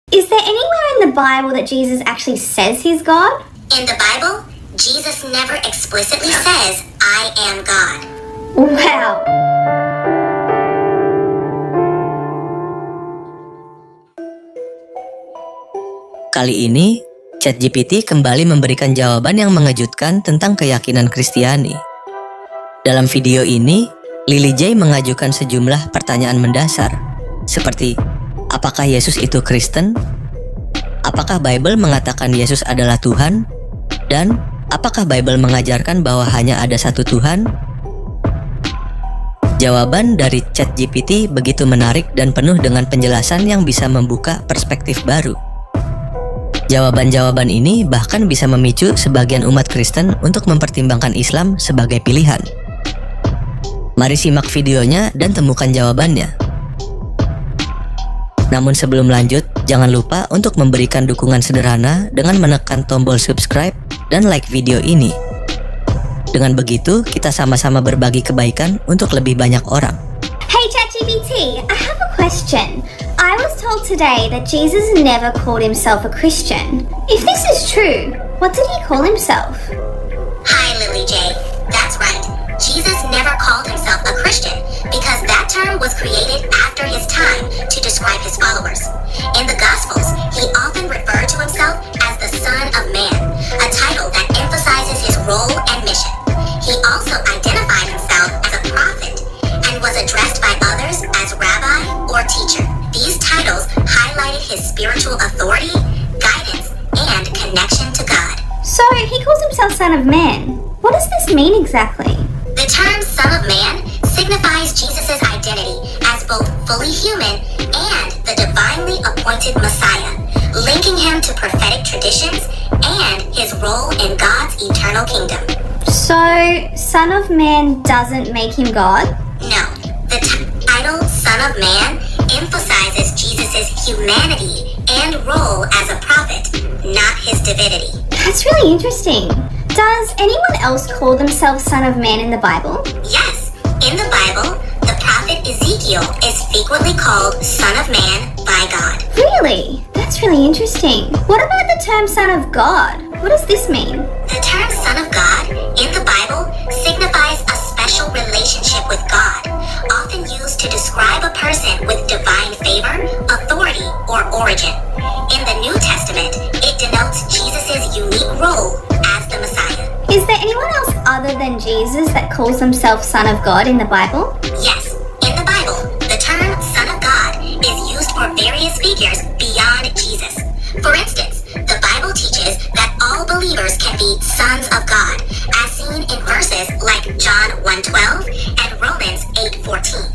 Is there anywhere in the Bible that Jesus actually says he's God? In the Bible, Jesus never explicitly says, I am God. Wow. Kali ini, ChatGPT kembali memberikan jawaban yang mengejutkan tentang keyakinan Kristiani. Dalam video ini, Lily J mengajukan sejumlah pertanyaan mendasar, seperti apakah Yesus itu Kristen? Apakah Bible mengatakan Yesus adalah Tuhan? Dan apakah Bible mengajarkan bahwa hanya ada satu Tuhan? Jawaban dari ChatGPT begitu menarik dan penuh dengan penjelasan yang bisa membuka perspektif baru. Jawaban-jawaban ini bahkan bisa memicu sebagian umat Kristen untuk mempertimbangkan Islam sebagai pilihan. Mari simak videonya dan temukan jawabannya. Namun sebelum lanjut, jangan lupa untuk memberikan dukungan sederhana dengan menekan tombol subscribe dan like video ini. Dengan begitu, kita sama-sama berbagi kebaikan untuk lebih banyak orang. Hey ChatGPT, I have a question. I was told today that Jesus never called himself a Christian. If this is true, what did he call himself? Hi, Lily J. That's right. Jesus never called himself a Christian because that term was created after his time to describe his followers. In the Gospels, he often referred to himself as the Son of Man, a title that emphasizes his role and mission. He also identified himself as a prophet and was addressed by others as rabbi or teacher. These titles highlighted his spiritual authority, guidance, and connection to God. So he calls himself Son of Man. What does this mean exactly? The term Son of Man signifies Jesus' identity as both fully human and the divinely appointed Messiah, linking him to prophetic traditions and his role in God's eternal kingdom. So, Son of Man doesn't make him God? No, the title Son of Man emphasizes Jesus' humanity and role as a prophet, not his divinity. That's really interesting. Does anyone else call themselves Son of Man in the Bible? Yes, in the Bible, the prophet Ezekiel is frequently called Son of Man by God. Really? That's really interesting. What about the term Son of God? What does this mean? The term Son of God in the Bible signifies a special relationship with God, often used to describe a person with divine favor, authority, or origin. In the New Testament, it denotes Jesus' unique role as the Messiah. Is there anyone else other than Jesus that calls himself Son of God in the Bible? Yes, in the Bible, the term Son of God is used for various figures beyond Jesus. For instance, the Bible teaches that all believers can be sons of God, as seen in verses like John 1:12 and Romans 8:14.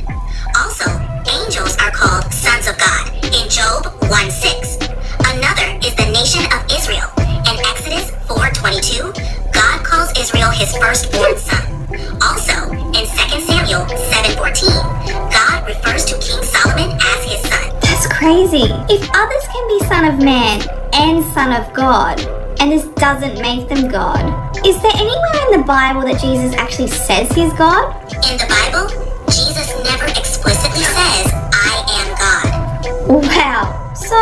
Also, angels are called sons of God in Job 1:6. Another is the nation of Israel. In Exodus 4:22, God calls Israel his firstborn son. Also, in 2 Samuel 7:14, God refers to King Solomon as his son. That's crazy. If others can be Son of Man and Son of God, and this doesn't make them God, is there anywhere in the Bible that Jesus actually says he's God? In the Bible, Jesus never explicitly says, I am God. Wow. So,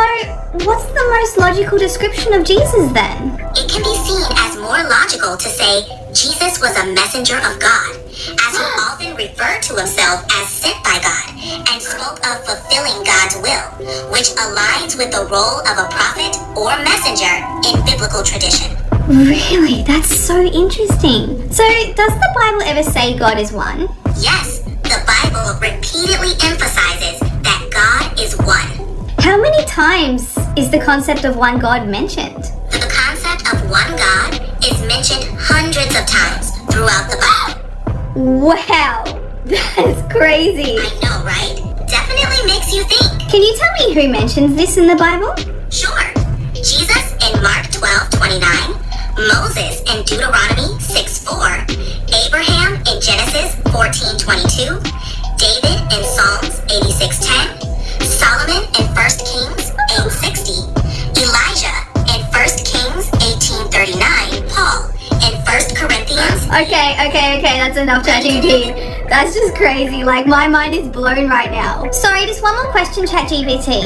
what's the most logical description of Jesus then? It can be seen as more logical to say Jesus was a messenger of God, as he often referred to himself as sent by God and spoke of fulfilling God's will, which aligns with the role of a prophet or messenger in biblical tradition. Really? That's so interesting. So, does the Bible ever say God is one? Yes, the Bible repeatedly emphasizes that God is one. How many times is the concept of one God mentioned? The concept of one God is mentioned hundreds of times throughout the Bible. Wow, that's crazy. I know, right? Definitely makes you think. Can you tell me who mentions this in the Bible? Sure. Jesus in Mark 12:29, Moses in Deuteronomy 6:4, Abraham in Genesis 14:22, David in Psalms 86:10, Solomon in 1 Kings 8:60, Elijah in 1 Kings 18:39, Paul in 1 Corinthians. Okay, that's enough ChatGPT. That's just crazy, like my mind is blown right now. Sorry, just one more question, ChatGPT.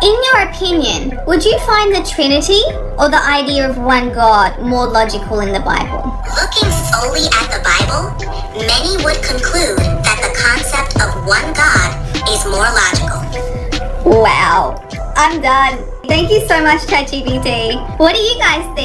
In your opinion, would you find the Trinity or the idea of one God more logical in the Bible? Looking solely at the Bible, many would conclude that the concept of one God is more logical. Wow, I'm done. Thank you so much, ChatGPT. What do you guys think?